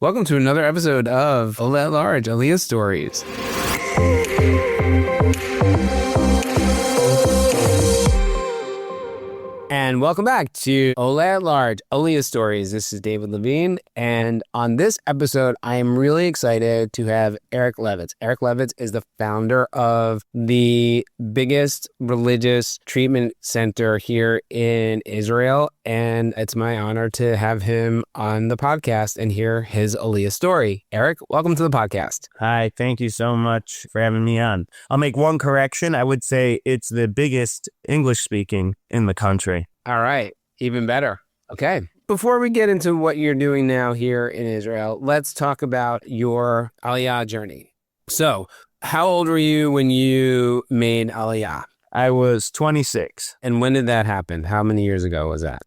Welcome to another episode of Ola at Large, Aliyah Stories. And welcome back to Ola at Large, Aliyah Stories. This is David Levine, and on this episode, I am really excited to have Eric Levitz. Eric Levitz is the founder of the biggest religious treatment center here in Israel, and it's my honor to have him on the podcast and hear his Aliyah story. Eric, welcome to the podcast. Hi, thank you so much for having me on. I'll make one correction. I would say it's the biggest English speaking in the country. All right, even better. Okay. Before we get into what you're doing now here in Israel, let's talk about your Aliyah journey. So, how old were you when you made Aliyah? I was 26. And when did that happen? How many years ago was that?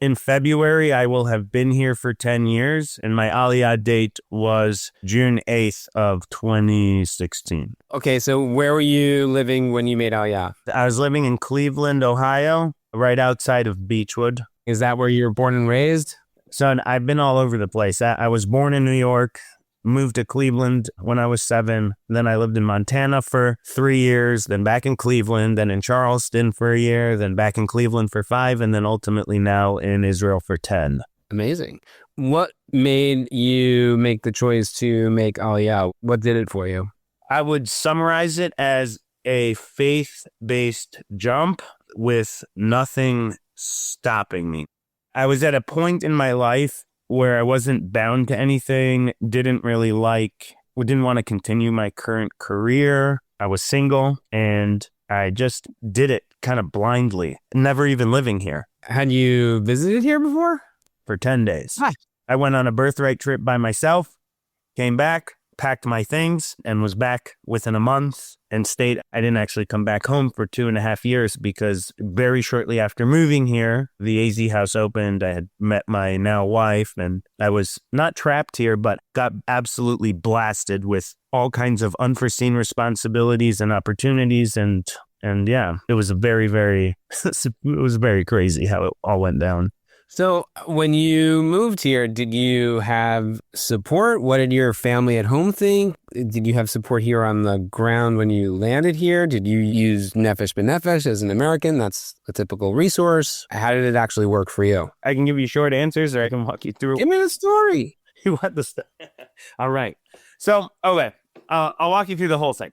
In February, I will have been here for 10 years, and my Aliyah date was June 8th of 2016. Okay, so where were you living when you made Aliyah? I was living in Cleveland, Ohio, right outside of Beechwood. Is that where you were born and raised? Son, I've been all over the place. I was born in New York, moved to Cleveland when I was 7. Then I lived in Montana for 3 years, then back in Cleveland, then in Charleston for a year, then back in Cleveland for 5, and then ultimately now in Israel for 10. Amazing. What made you make the choice to make Aliyah? What did it for you? I would summarize it as a faith-based jump with nothing stopping me. I was at a point in my life where I wasn't bound to anything, didn't want to continue my current career. I was single, and I just did it kind of blindly, never even living here. Had you visited here before? For 10 days. Hi. I went on a birthright trip by myself, came back, packed my things, and was back within a month and stayed. I didn't actually come back home for 2.5 years because very shortly after moving here, the AZ house opened. I had met my now wife, and I was not trapped here, but got absolutely blasted with all kinds of unforeseen responsibilities and opportunities. And yeah, it was very crazy how it all went down. So when you moved here, did you have support? What did your family at home think? Did you have support here on the ground when you landed here? Did you use Nefesh B'Nefesh as an American? That's a typical resource. How did it actually work for you? I can give you short answers, or I can walk you through. Give me the story. You want the story? All right. So, okay, I'll walk you through the whole thing.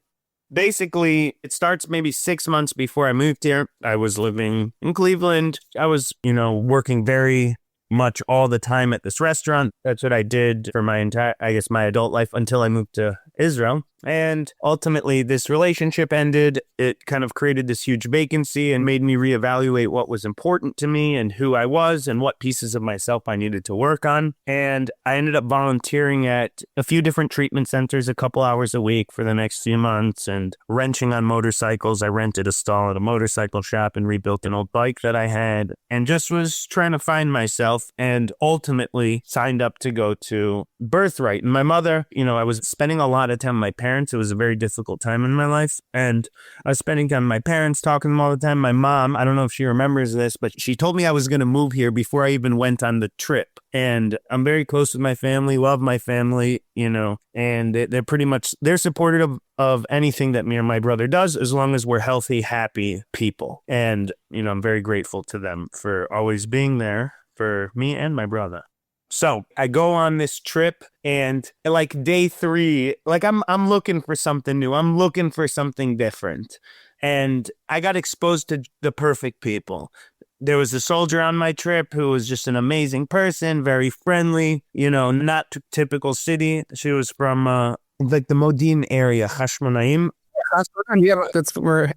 Basically, it starts maybe 6 months before I moved here. I was living in Cleveland. I was, working very much all the time at this restaurant. That's what I did for my adult life until I moved to Israel. And ultimately, this relationship ended. It kind of created this huge vacancy and made me reevaluate what was important to me and who I was and what pieces of myself I needed to work on. And I ended up volunteering at a few different treatment centers a couple hours a week for the next few months and wrenching on motorcycles. I rented a stall at a motorcycle shop and rebuilt an old bike that I had and just was trying to find myself and ultimately signed up to go to Birthright. And my mother, I was spending a lot of time with my parents. It was a very difficult time in my life. And I was spending time with my parents, talking to them all the time. My mom, I don't know if she remembers this, but she told me I was going to move here before I even went on the trip. And I'm very close with my family, love my family, and they're supportive of anything that me or my brother does, as long as we're healthy, happy people. And, I'm very grateful to them for always being there for me and my brother. So I go on this trip, and like day 3, like I'm looking for something new. I'm looking for something different. And I got exposed to the perfect people. There was a soldier on my trip who was just an amazing person, very friendly, not typical city. She was from the Modin area, Hashmonaim. Yeah, that's where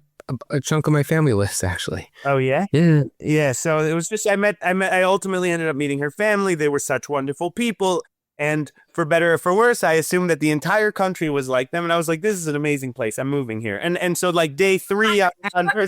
a chunk of my family lives, actually. Oh, yeah? Yeah. Yeah, so it was just, I ultimately ended up meeting her family. They were such wonderful people. And for better or for worse, I assumed that the entire country was like them. And I was like, this is an amazing place. I'm moving here. And so like day 3 on her,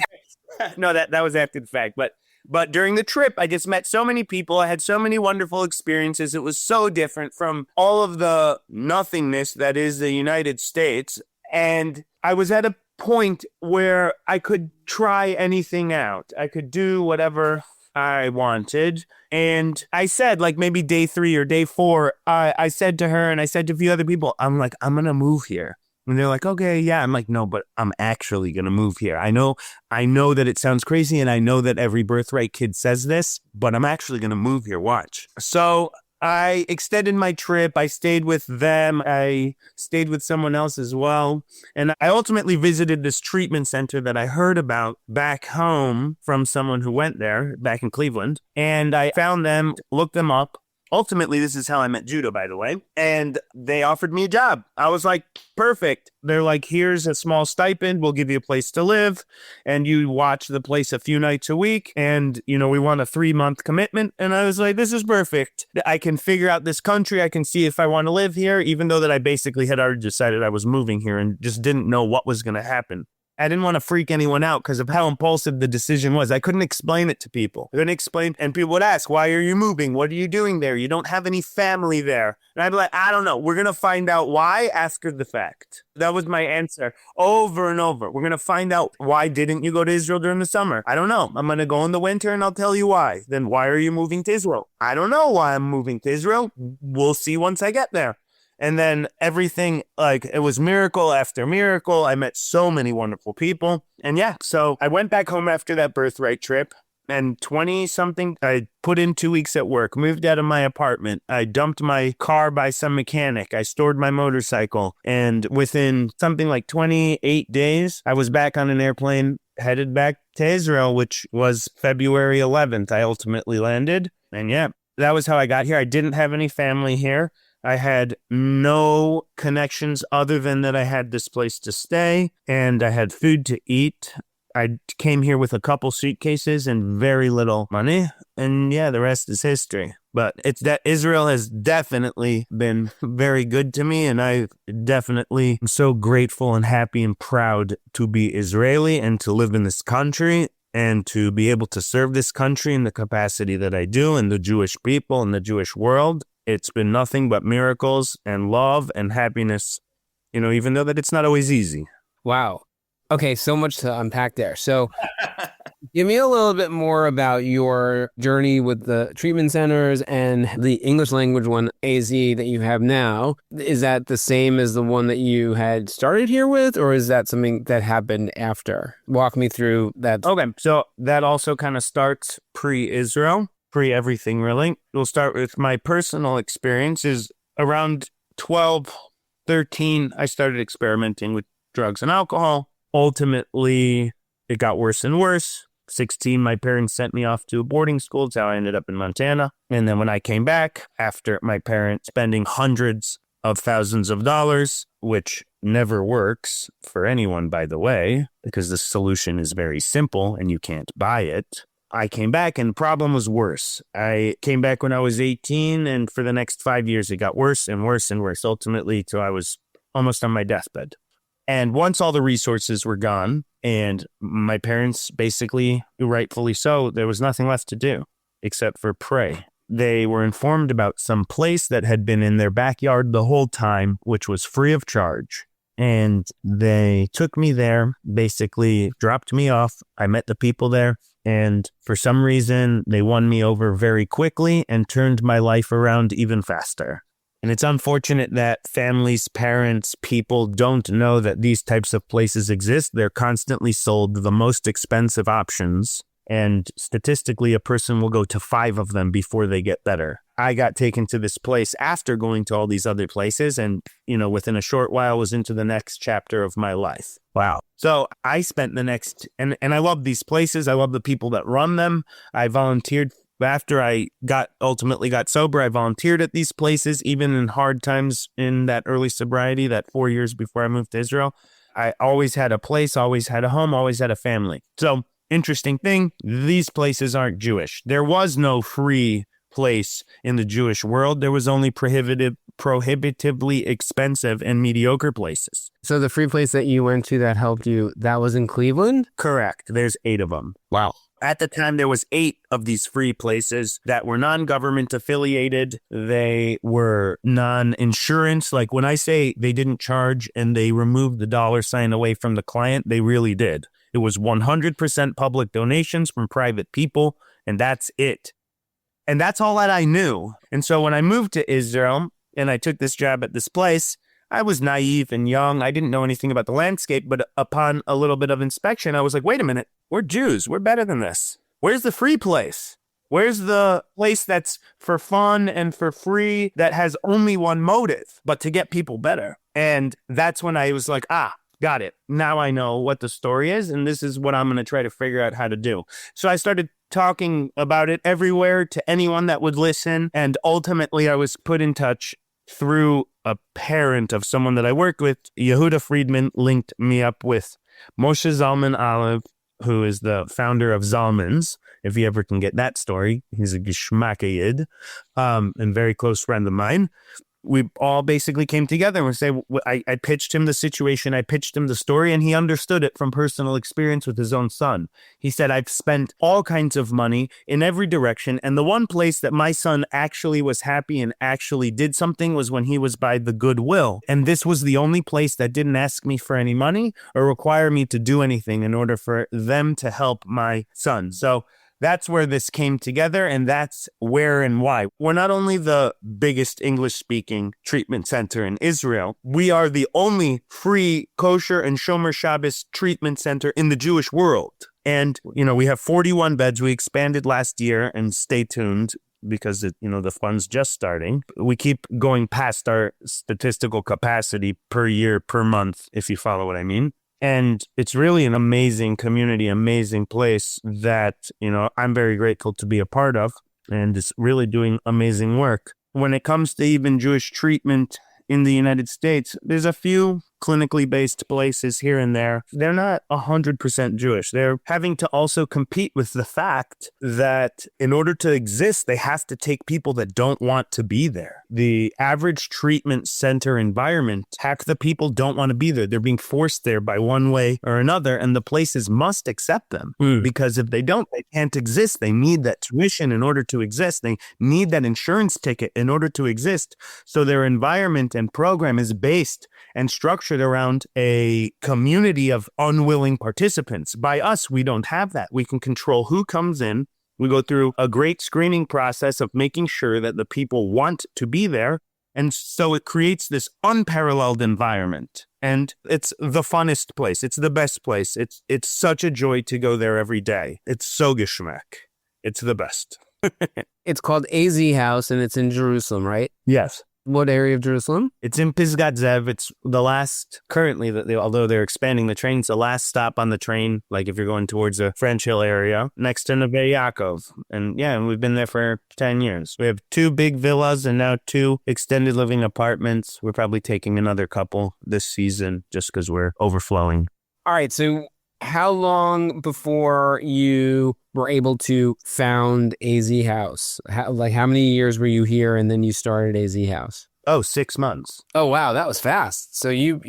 no, that was after the fact. But during the trip, I just met so many people. I had so many wonderful experiences. It was so different from all of the nothingness that is the United States. And I was at a point where I could try anything out. I could do whatever I wanted. And I said, like maybe day 3 or day 4, I said to her and I said to a few other people, I'm like, I'm going to move here. And they're like, okay, yeah. I'm like, no, but I'm actually going to move here. I know that it sounds crazy and I know that every birthright kid says this, but I'm actually going to move here. Watch. So I extended my trip. I stayed with them. I stayed with someone else as well. And I ultimately visited this treatment center that I heard about back home from someone who went there back in Cleveland. And I found them, looked them up. Ultimately, this is how I met judo, by the way. And they offered me a job. I was like, perfect. They're like, here's a small stipend. We'll give you a place to live. And you watch the place a few nights a week. And, we want a 3-month commitment. And I was like, this is perfect. I can figure out this country. I can see if I want to live here, even though that I basically had already decided I was moving here and just didn't know what was going to happen. I didn't want to freak anyone out because of how impulsive the decision was. I couldn't explain it to people. I couldn't explain, and people would ask, why are you moving? What are you doing there? You don't have any family there. And I'd be like, I don't know. We're going to find out why after the fact. That was my answer over and over. We're going to find out why didn't you go to Israel during the summer? I don't know. I'm going to go in the winter and I'll tell you why. Then why are you moving to Israel? I don't know why I'm moving to Israel. We'll see once I get there. And then everything, like, it was miracle after miracle. I met so many wonderful people. And yeah, so I went back home after that birthright trip. And 20-something, I put in 2 weeks at work, moved out of my apartment. I dumped my car by some mechanic. I stored my motorcycle. And within something like 28 days, I was back on an airplane, headed back to Israel, which was February 11th. I ultimately landed. And yeah, that was how I got here. I didn't have any family here. I had no connections other than that I had this place to stay and I had food to eat. I came here with a couple suitcases and very little money. And yeah, the rest is history. But it's that Israel has definitely been very good to me. And I definitely am so grateful and happy and proud to be Israeli and to live in this country and to be able to serve this country in the capacity that I do and the Jewish people and the Jewish world. It's been nothing but miracles and love and happiness, even though that it's not always easy. Wow. Okay, so much to unpack there. So give me a little bit more about your journey with the treatment centers and the English language one, AZ, that you have now. Is that the same as the one that you had started here with, or is that something that happened after? Walk me through that. Okay, so that also kind of starts pre-Israel. Everything really. We'll start with my personal experiences. Around 12, 13, I started experimenting with drugs and alcohol. Ultimately, it got worse and worse. 16, my parents sent me off to a boarding school. That's how I ended up in Montana. And then when I came back, after my parents spending hundreds of thousands of dollars, which never works for anyone, by the way, because the solution is very simple and you can't buy it. I came back and the problem was worse. I came back when I was 18 and for the next 5 years, it got worse and worse and worse, ultimately till I was almost on my deathbed. And once all the resources were gone and my parents basically, rightfully so, there was nothing left to do except for pray. They were informed about some place that had been in their backyard the whole time, which was free of charge. And they took me there, basically dropped me off. I met the people there. And for some reason, they won me over very quickly and turned my life around even faster. And it's unfortunate that families, parents, people don't know that these types of places exist. They're constantly sold the most expensive options. And statistically, a person will go to 5 of them before they get better. I got taken to this place after going to all these other places. And, within a short while was into the next chapter of my life. Wow. So I spent the next, and I love these places. I love the people that run them. I volunteered after I ultimately got sober. I volunteered at these places, even in hard times in that early sobriety, that 4 years before I moved to Israel. I always had a place, always had a home, always had a family. So interesting thing, these places aren't Jewish. There was no free place in the Jewish world. There was only prohibitively expensive and mediocre places. So the free place that you went to that helped you, that was in Cleveland? Correct. There's 8 of them. Wow. At the time, there was 8 of these free places that were non-government affiliated. They were non-insurance. Like when I say they didn't charge and they removed the $ away from the client, they really did. It was 100% public donations from private people. and that's it. And that's all that I knew. And so when I moved to Israel and I took this job at this place, I was naive and young. I didn't know anything about the landscape, but upon a little bit of inspection, I was like, wait a minute, we're Jews. We're better than this. Where's the free place? Where's the place that's for fun and for free that has only one motive, but to get people better? And that's when I was like, got it. Now I know what the story is, and this is what I'm going to try to figure out how to do. So I started talking about it everywhere to anyone that would listen, and ultimately I was put in touch through a parent of someone that I worked with. Yehuda Friedman linked me up with Moshe Zalman Olive, who is the founder of Zalman's. If you ever can get that story, he's a Geschmackayid, and very close friend of mine. We all basically came together and I pitched him the situation, I pitched him the story, and he understood it from personal experience with his own son. He said, I've spent all kinds of money in every direction, and the one place that my son actually was happy and actually did something was when he was by the Goodwill. And this was the only place that didn't ask me for any money or require me to do anything in order for them to help my son. So that's where this came together, and that's where and why. We're not only the biggest English-speaking treatment center in Israel, we are the only free kosher and Shomer Shabbos treatment center in the Jewish world. And, we have 41 beds. We expanded last year, and stay tuned because, the fund's just starting. We keep going past our statistical capacity per year, per month, if you follow what I mean. And it's really an amazing community, amazing place that, I'm very grateful to be a part of, and it's really doing amazing work. When it comes to even Jewish treatment in the United States, there's a few clinically based places here and there. They're not 100% Jewish. They're having to also compete with the fact that in order to exist, they have to take people that don't want to be there. The average treatment center environment, half the people don't want to be there. They're being forced there by one way or another, and the places must accept them because if they don't, they can't exist. They need that tuition in order to exist. They need that insurance ticket in order to exist. So their environment and program is based and structured around a community of unwilling participants. By us, we don't have that. We can control who comes in. We go through a great screening process of making sure that the people want to be there. And so it creates this unparalleled environment. And it's the funnest place. It's the best place. It's such a joy to go there every day. It's so geschmack. It's the best. It's called AZ House, and it's in Jerusalem, right? Yes. What area of Jerusalem? It's in Pisgat Zev. It's the last, currently, although they're expanding the train, it's the last stop on the train, like if you're going towards the French Hill area, next to Neve Yaakov. And we've been there for 10 years. We have 2 big villas and now 2 extended living apartments. We're probably taking another couple this season just because we're overflowing. All right, so how long before you were able to found AZ House? How many years were you here and then you started AZ House? 6 months. Oh, wow, that was fast. So you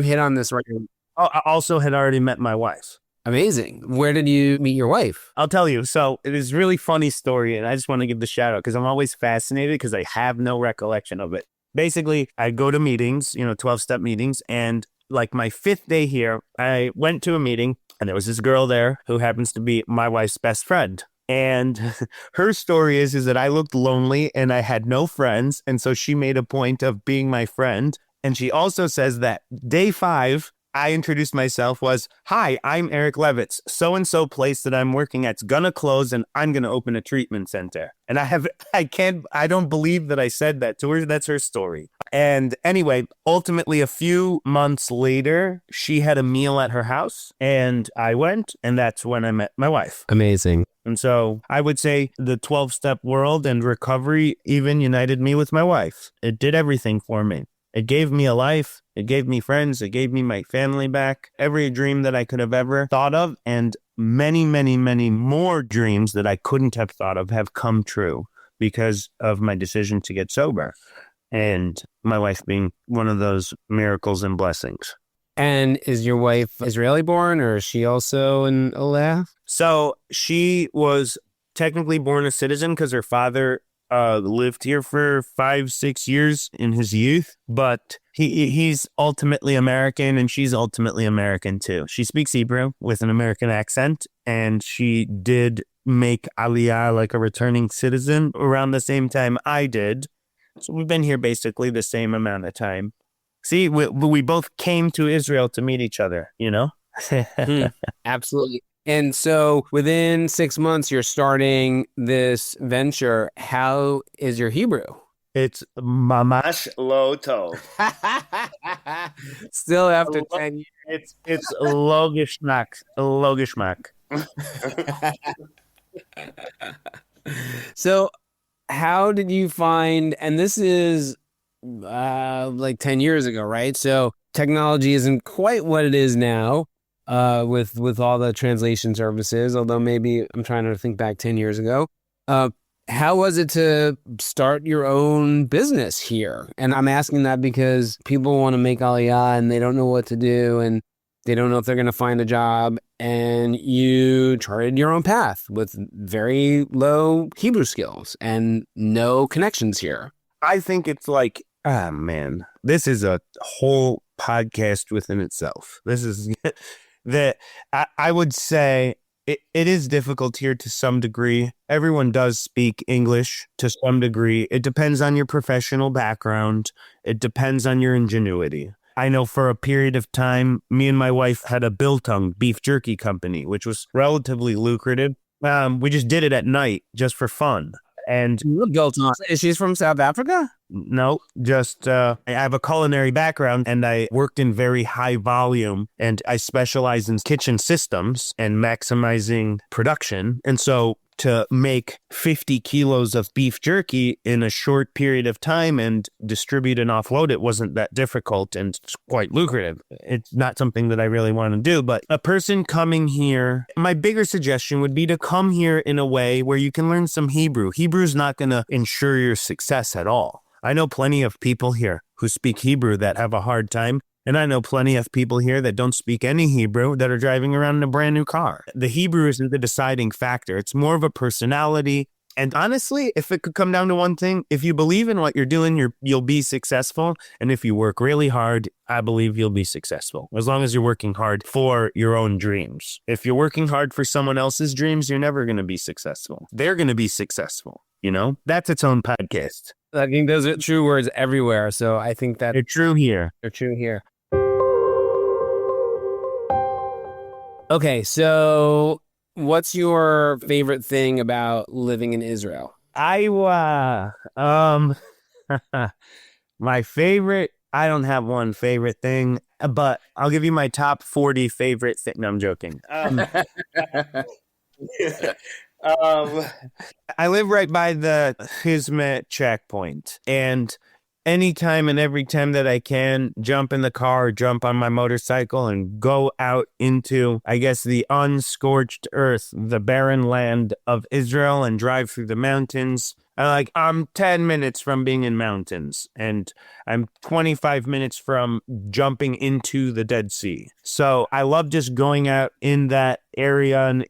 hit on this right away. Oh, I also had already met my wife. Amazing. Where did you meet your wife? I'll tell you. So it is a really funny story, and I just want to give the shout out because I'm always fascinated because I have no recollection of it. Basically, I go to meetings, 12-step meetings, and like my 5th day here, I went to a meeting and there was this girl there who happens to be my wife's best friend. And her story is that I looked lonely and I had no friends. And so she made a point of being my friend. And she also says that day 5, I introduced myself was, hi, I'm Eric Levitz. So-and-so place that I'm working at's gonna close and I'm gonna open a treatment center. And I don't believe that I said that to her. That's her story. And anyway, ultimately a few months later, she had a meal at her house and I went, and that's when I met my wife. Amazing. And so I would say the 12-step world and recovery even united me with my wife. It did everything for me. It gave me a life. It gave me friends. It gave me my family back. Every dream that I could have ever thought of, and many, many, many more dreams that I couldn't have thought of have come true because of my decision to get sober. And my wife being one of those miracles and blessings. And is your wife Israeli born, or is she also an Aleh? So she was technically born a citizen because her father lived here for 5-6 years in his youth, but he's ultimately American and she's ultimately American too. She speaks Hebrew with an American accent, and she did make Aliyah like a returning citizen around the same time I did. So we've been here basically the same amount of time. See, we both came to Israel to meet each other, you know? Absolutely. And so within 6 months, you're starting this venture. How is your Hebrew? It's mamash lo tov. Still after 10 years. It's logishmak. So how did you find, and this is like 10 years ago, right? So technology isn't quite what it is now with all the translation services, although maybe I'm trying to think back 10 years ago. How was it to start your own business here? And I'm asking that because people want to make Aliyah and they don't know what to do and they don't know if they're going to find a job. And you charted your own path with very low Hebrew skills and no connections here. I think it's like, man, this is a whole podcast within itself. This is that I would say it is difficult here to some degree. Everyone does speak English to some degree. It depends on your professional background. It depends on your ingenuity. I know for a period of time, me and my wife had a biltong beef jerky company, which was relatively lucrative. We just did it at night just for fun. And is she from South Africa? No, just I have a culinary background and I worked in very high volume and I specialize in kitchen systems and maximizing production. And so to make 50 kilos of beef jerky in a short period of time and distribute and offload it wasn't that difficult and it's quite lucrative. It's not something that I really want to do, but a person coming here, my bigger suggestion would be to come here in a way where you can learn some Hebrew. Hebrew is not going to ensure your success at all. I know plenty of people here who speak Hebrew that have a hard time. And I know plenty of people here that don't speak any Hebrew that are driving around in a brand new car. The Hebrew isn't the deciding factor. It's more of a personality. And honestly, if it could come down to one thing, if you believe in what you're doing, you'll be successful. And if you work really hard, I believe you'll be successful. As long as you're working hard for your own dreams. If you're working hard for someone else's dreams, you're never going to be successful. They're going to be successful. You know, that's its own podcast. I think those are true words everywhere. So I think that they're true here. They're true here. Okay, so what's your favorite thing about living in Israel? My favorite, I don't have one favorite thing, but I'll give you my top 40 favorite thing. No, I'm joking. I live right by the Hizmet checkpoint, and anytime and every time that I can, jump in the car, jump on my motorcycle and go out into, I guess, the unscorched earth, the barren land of Israel and drive through the mountains. I'm 10 minutes from being in mountains and I'm 25 minutes from jumping into the Dead Sea. So I love just going out in that area and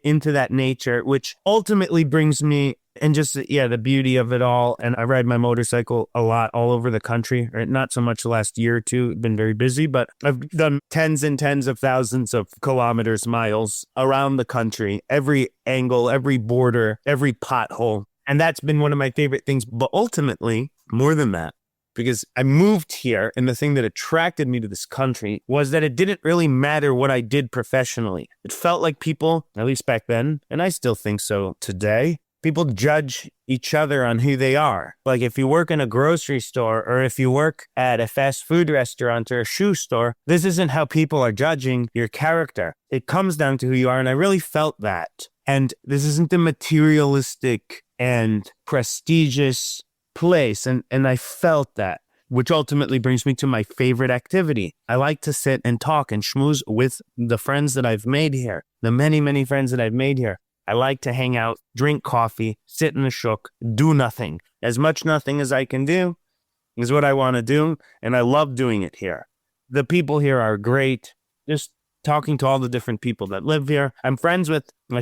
into that nature, which ultimately brings me and just, the beauty of it all. And I ride my motorcycle a lot all over the country, right? Not so much the last year or two, been very busy, but I've done tens and tens of thousands of kilometers, miles around the country, every angle, every border, every pothole. And that's been one of my favorite things. But ultimately, more than that, because I moved here and the thing that attracted me to this country was that it didn't really matter what I did professionally. It felt like people, at least back then, and I still think so today, people judge each other on who they are. Like if you work in a grocery store or if you work at a fast food restaurant or a shoe store, this isn't how people are judging your character. It comes down to who you are. And I really felt that. And this isn't a materialistic and prestigious place. And I felt that, which ultimately brings me to my favorite activity. I like to sit and talk and schmooze with the friends that I've made here, the many, many friends that I've made here. I like to hang out, drink coffee, sit in the shuk, do nothing. As much nothing as I can do is what I want to do, and I love doing it here. The people here are great. Just talking to all the different people that live here. I'm friends with a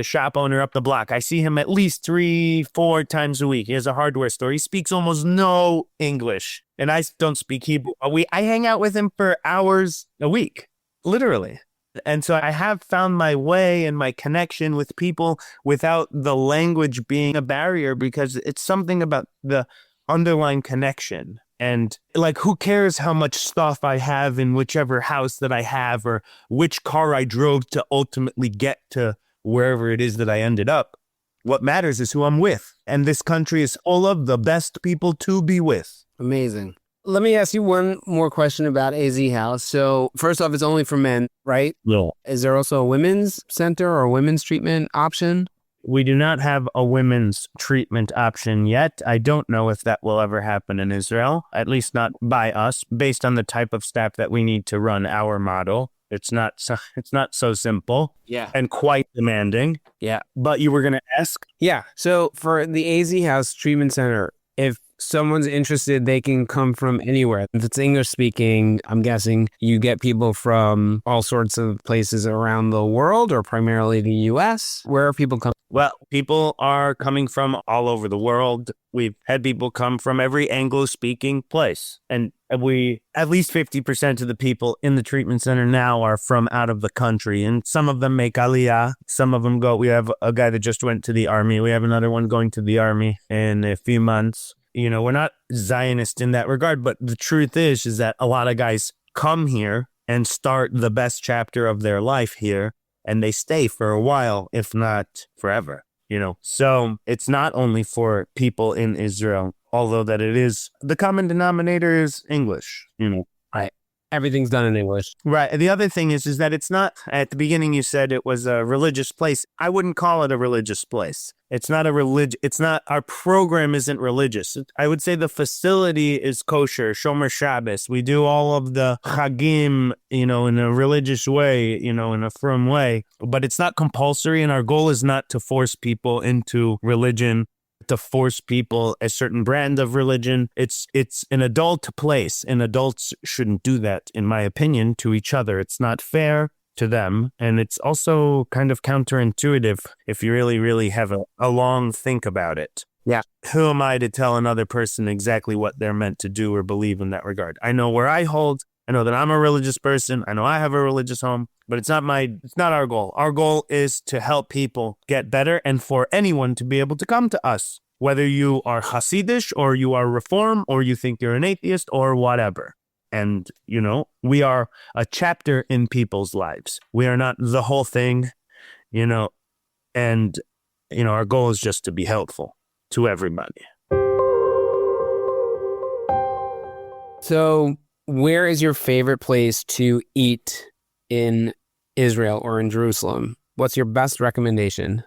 shop owner up the block. I see him at least 3-4 times a week. He has a hardware store. He speaks almost no English, and I don't speak Hebrew. I hang out with him for hours a week, literally. And so I have found my way and my connection with people without the language being a barrier, because it's something about the underlying connection. And like, who cares how much stuff I have in whichever house that I have, or which car I drove to ultimately get to wherever it is that I ended up? What matters is who I'm with. And this country is full of the best people to be with. Amazing. Let me ask you one more question about AZ House. So first off, it's only for men, right? No. Is there also a women's center or a women's treatment option? We do not have a women's treatment option yet. I don't know if that will ever happen in Israel, at least not by us, based on the type of staff that we need to run our model. It's not so simple. Yeah. And quite demanding. Yeah. But you were going to ask? Yeah. So for the AZ House Treatment Center, if someone's interested, they can come from anywhere. If it's English speaking, I'm guessing you get people from all sorts of places around the world, or primarily the U.S. Where are people coming? Well, people are coming from all over the world. We've had people come from every Anglo-speaking place. And we, at least 50% of the people in the treatment center now are from out of the country. And some of them make aliyah. Some of them go, we have a guy that just went to the army. We have another one going to the army in a few months. You know, we're not Zionist in that regard, but the truth is that a lot of guys come here and start the best chapter of their life here, and they stay for a while, if not forever, you know. So it's not only for people in Israel, although that it is, the common denominator is English, you know. Right. Everything's done in English. Right. The other thing is that it's not, at the beginning you said it was a religious place. I wouldn't call it a religious place. It's not our program isn't religious. I would say the facility is kosher, Shomer Shabbos. We do all of the chagim, you know, in a religious way, you know, in a firm way, but it's not compulsory. And our goal is not to force people into religion, to force people a certain brand of religion. It's an adult place, and adults shouldn't do that, in my opinion, to each other. It's not fair to them, and it's also kind of counterintuitive if you really, really have a long think about it. Yeah. Who am I to tell another person exactly what they're meant to do or believe in that regard? I know where I hold. I know that I'm a religious person. I know I have a religious home, but it's not our goal. Our goal is to help people get better, and for anyone to be able to come to us, whether you are Hasidish or you are Reform or you think you're an atheist or whatever. And, you know, we are a chapter in people's lives. We are not the whole thing, you know, and, you know, our goal is just to be helpful to everybody. So where is your favorite place to eat in Israel or in Jerusalem? What's your best recommendation?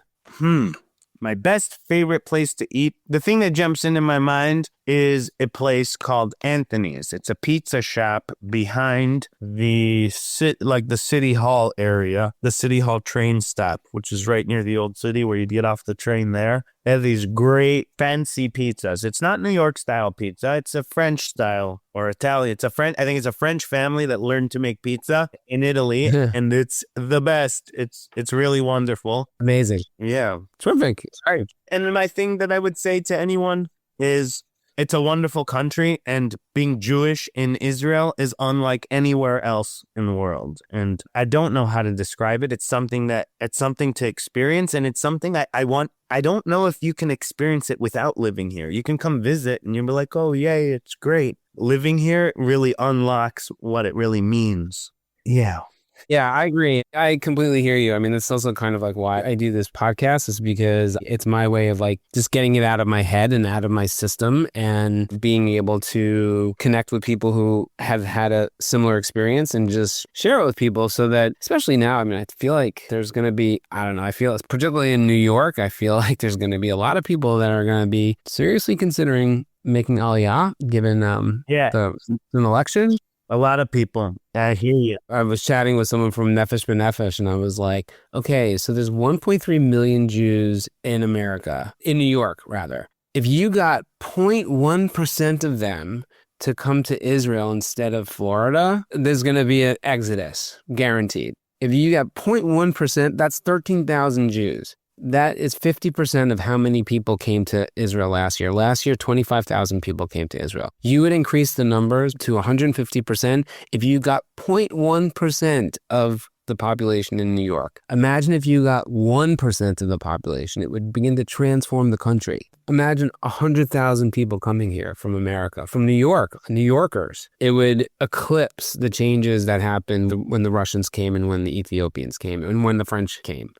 My best favorite place to eat, the thing that jumps into my mind is a place called Anthony's. It's a pizza shop behind the City Hall area, the City Hall train stop, which is right near the old city where you'd get off the train there. They have these great fancy pizzas. It's not New York style pizza. It's a French style or Italian. I think it's a French family that learned to make pizza in Italy, and it's the best. It's really wonderful. Amazing. Yeah. Terrific. Sorry. And my thing that I would say to anyone is, it's a wonderful country, and being Jewish in Israel is unlike anywhere else in the world. And I don't know how to describe it. It's something to experience, and it's something I don't know if you can experience it without living here. You can come visit and you'll be like, oh, yay, it's great. Living here really unlocks what it really means. Yeah. Yeah, I agree. I completely hear you. I mean, that's also kind of like why I do this podcast, is because it's my way of like just getting it out of my head and out of my system, and being able to connect with people who have had a similar experience and just share it with people, so that, especially now, I mean, I feel like there's going to be, I feel particularly in New York, I feel like there's going to be a lot of people that are going to be seriously considering making Aliyah, given an election. A lot of people. I hear you. I was chatting with someone from Nefesh B'Nefesh, and I was like, okay, so there's 1.3 million Jews in America, in New York, rather. If you got 0.1% of them to come to Israel instead of Florida, there's going to be an exodus, guaranteed. If you got 0.1%, that's 13,000 Jews. That is 50% of how many people came to Israel last year. Last year, 25,000 people came to Israel. You would increase the numbers to 150% if you got 0.1% of the population in New York. Imagine if you got 1% of the population. It would begin to transform the country. Imagine 100,000 people coming here from America, from New York, New Yorkers. It would eclipse the changes that happened when the Russians came and when the Ethiopians came and when the French came.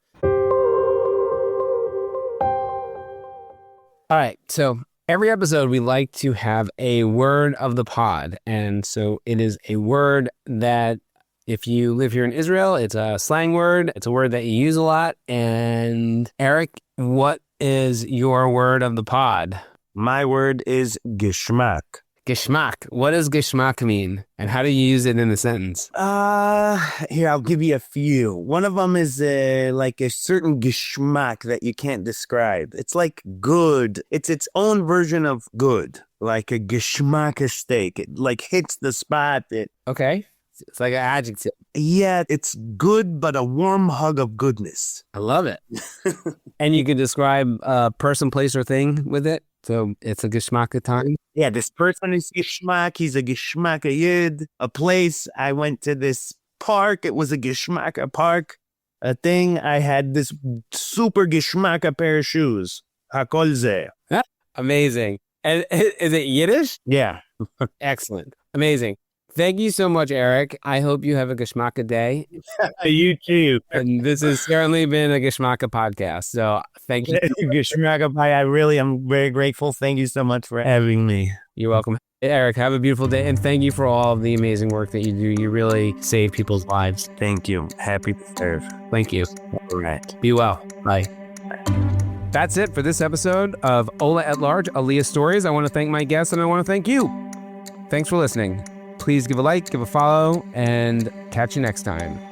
All right, so every episode we like to have a word of the pod. And so it is a word that if you live here in Israel, it's a slang word. It's a word that you use a lot. And Eric, what is your word of the pod? My word is geschmack. Geschmack. What does geschmack mean? And how do you use it in a sentence? Here, I'll give you a few. One of them is like a certain geschmack that you can't describe. It's like good. It's its own version of good. Like a geschmack steak. It like hits the spot. Okay. It's like an adjective. Yeah, it's good, but a warm hug of goodness. I love it. And you could describe a person, place, or thing with it. So it's a geschmack time. Yeah, this person is geschmack. He's a geschmack yid. A place. I went to this park. It was a geschmack park. A thing. I had this super geschmack pair of shoes. Hakol zeh. Amazing. And is it Yiddish? Yeah. Excellent. Amazing. Thank you so much, Eric. I hope you have a Geschmacka day. You too. And this has certainly been a Geschmacka podcast. So thank you. Geschmacka pie. I really am very grateful. Thank you so much for having me. You're welcome. Eric, have a beautiful day. And thank you for all of the amazing work that you do. You really save people's lives. Thank you. Happy to serve. Thank you. All right. Be well. Bye. That's it for this episode of Ola at Large, Aliyah Stories. I want to thank my guests and I want to thank you. Thanks for listening. Please give a like, give a follow, and catch you next time.